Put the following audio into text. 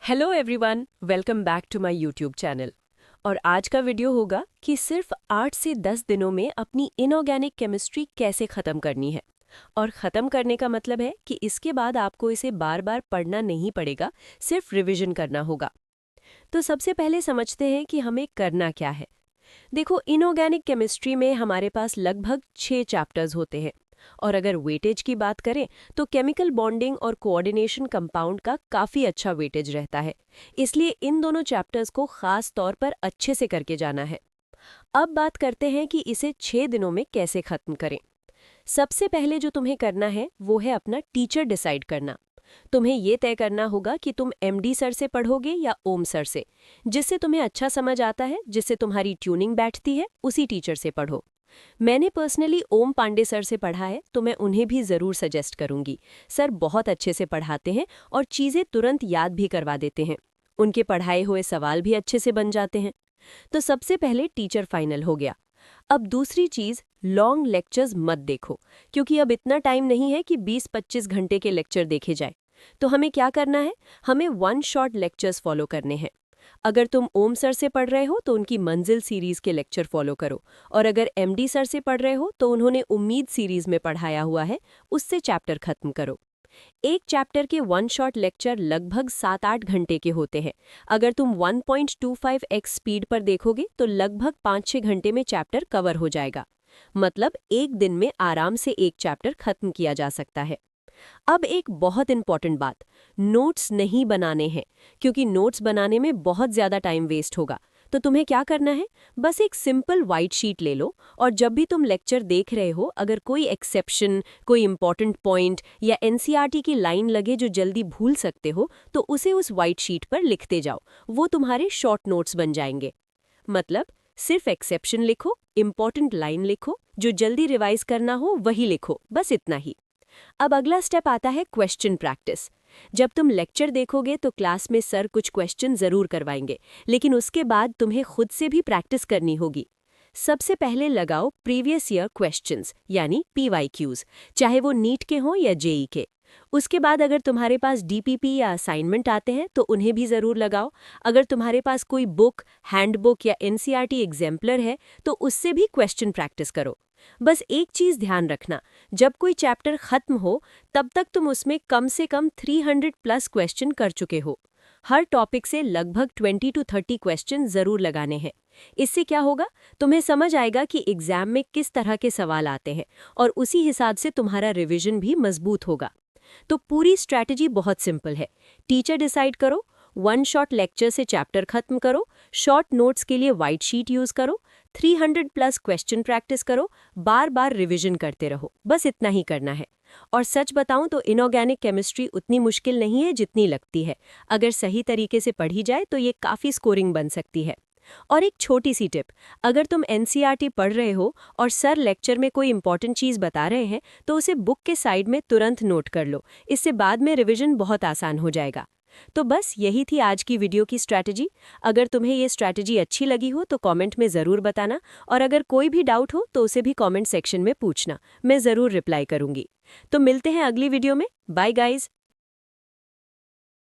Hello everyone, welcome back to my YouTube channel. और आज का वीडियो होगा कि सिर्फ 8 से 10 दिनों में अपनी इनऑर्गेनिक केमिस्ट्री कैसे ख़त्म करनी है। और ख़त्म करने का मतलब है कि इसके बाद आपको इसे बार बार पढ़ना नहीं पड़ेगा, सिर्फ रिवीजन करना होगा। तो सबसे पहले समझते हैं कि हमें करना क्या है। देखो, इनऑर्गेनिक केमिस्ट्री में हमारे पास लगभग 6 चैप्टर्स होते हैं। और अगर वेटेज की बात करें तो केमिकल बॉन्डिंग और कोऑर्डिनेशन कंपाउंड का काफ़ी अच्छा वेटेज रहता है। इसलिए इन दोनों चैप्टर्स को खास तौर पर अच्छे से करके जाना है। अब बात करते हैं कि इसे 6 दिनों में कैसे खत्म करें। सबसे पहले जो तुम्हें करना है वो है अपना टीचर डिसाइड करना। तुम्हें ये तय करना होगा कि तुम एमडी सर से पढ़ोगे या ओम सर से। जिससे तुम्हें अच्छा समझ आता है, जिससे तुम्हारी ट्यूनिंग बैठती है, उसी टीचर से पढ़ो। मैंने पर्सनली ओम पांडे सर से पढ़ा है, तो मैं उन्हें भी ज़रूर सजेस्ट करूंगी। सर बहुत अच्छे से पढ़ाते हैं और चीज़ें तुरंत याद भी करवा देते हैं। उनके पढ़ाए हुए सवाल भी अच्छे से बन जाते हैं। तो सबसे पहले टीचर फाइनल हो गया। अब दूसरी चीज़, लॉन्ग लेक्चर्स मत देखो, क्योंकि अब इतना टाइम नहीं है कि 20-25 घंटे के लेक्चर देखे जाए। तो हमें क्या करना है, हमें वन शॉट लेक्चर्स फॉलो करने हैं। अगर तुम ओम सर से पढ़ रहे हो तो उनकी मंजिल सीरीज के लेक्चर फॉलो करो। और अगर एमडी सर से पढ़ रहे हो तो उन्होंने उम्मीद सीरीज में पढ़ाया हुआ है, उससे चैप्टर खत्म करो। एक चैप्टर के वन शॉट लेक्चर लगभग 7-8 घंटे के होते हैं। अगर तुम 1.25x स्पीड पर देखोगे तो लगभग 5-6 घंटे में चैप्टर कवर हो जाएगा। मतलब एक दिन में आराम से एक चैप्टर खत्म किया जा सकता है। अब एक बहुत इंपॉर्टेंट बात, नोट्स नहीं बनाने हैं, क्योंकि नोट्स बनाने में बहुत ज़्यादा टाइम वेस्ट होगा। तो तुम्हें क्या करना है, बस एक सिंपल वाइट शीट ले लो और जब भी तुम लेक्चर देख रहे हो, अगर कोई एक्सेप्शन, कोई इंपॉर्टेंट पॉइंट या एनसीईआरटी की लाइन लगे जो जल्दी भूल सकते हो, तो उसे उस वाइट शीट पर लिखते जाओ। वो तुम्हारे शॉर्ट नोट्स बन जाएंगे। मतलब सिर्फ एक्सेप्शन लिखो, इंपॉर्टेंट लाइन लिखो, जो जल्दी रिवाइज करना हो वही लिखो, बस इतना ही। अब अगला स्टेप आता है क्वेश्चन प्रैक्टिस। जब तुम लेक्चर देखोगे तो क्लास में सर कुछ क्वेश्चन जरूर करवाएंगे, लेकिन उसके बाद तुम्हें खुद से भी प्रैक्टिस करनी होगी। सबसे पहले लगाओ प्रीवियस ईयर क्वेश्चंस, यानी पीवाईक्यूज, चाहे वो नीट के हों या जेई के। उसके बाद अगर तुम्हारे पास डीपीपी या असाइनमेंट आते हैं तो उन्हें भी ज़रूर लगाओ। अगर तुम्हारे पास कोई बुक, हैंडबुक या एनसीईआरटी एग्जाम्पलर है तो उससे भी क्वेश्चन प्रैक्टिस करो। बस एक चीज़ ध्यान रखना, जब कोई चैप्टर खत्म हो तब तक तुम उसमें कम से कम 300 प्लस क्वेश्चन कर चुके हो। हर टॉपिक से लगभग 20 to 30 क्वेश्चन ज़रूर लगाने हैं। इससे क्या होगा, तुम्हें समझ आएगा कि एग्जाम में किस तरह के सवाल आते हैं और उसी हिसाब से तुम्हारा रिवीजन भी मजबूत होगा। तो पूरी स्ट्रैटेजी बहुत सिंपल है। टीचर डिसाइड करो, वन शॉट लेक्चर से चैप्टर खत्म करो, शॉर्ट नोट्स के लिए वाइट शीट यूज़ करो, 300 प्लस क्वेश्चन प्रैक्टिस करो, बार बार रिवीजन करते रहो। बस इतना ही करना है। और सच बताऊं तो इनऑर्गेनिक केमिस्ट्री उतनी मुश्किल नहीं है जितनी लगती है। अगर सही तरीके से पढ़ी जाए तो ये काफ़ी स्कोरिंग बन सकती है। और एक छोटी सी टिप, अगर तुम एनसीईआरटी पढ़ रहे हो और सर लेक्चर में कोई इंपॉर्टेंट चीज़ बता रहे हैं तो उसे बुक के साइड में तुरंत नोट कर लो। इससे बाद में रिवीजन बहुत आसान हो जाएगा। तो बस यही थी आज की वीडियो की स्ट्रैटेजी। अगर तुम्हें ये स्ट्रैटेजी अच्छी लगी हो तो कमेंट में ज़रूर बताना, और अगर कोई भी डाउट हो तो उसे भी कमेंट सेक्शन में पूछना, मैं ज़रूर रिप्लाई करूंगी। तो मिलते हैं अगली वीडियो में। Bye guys.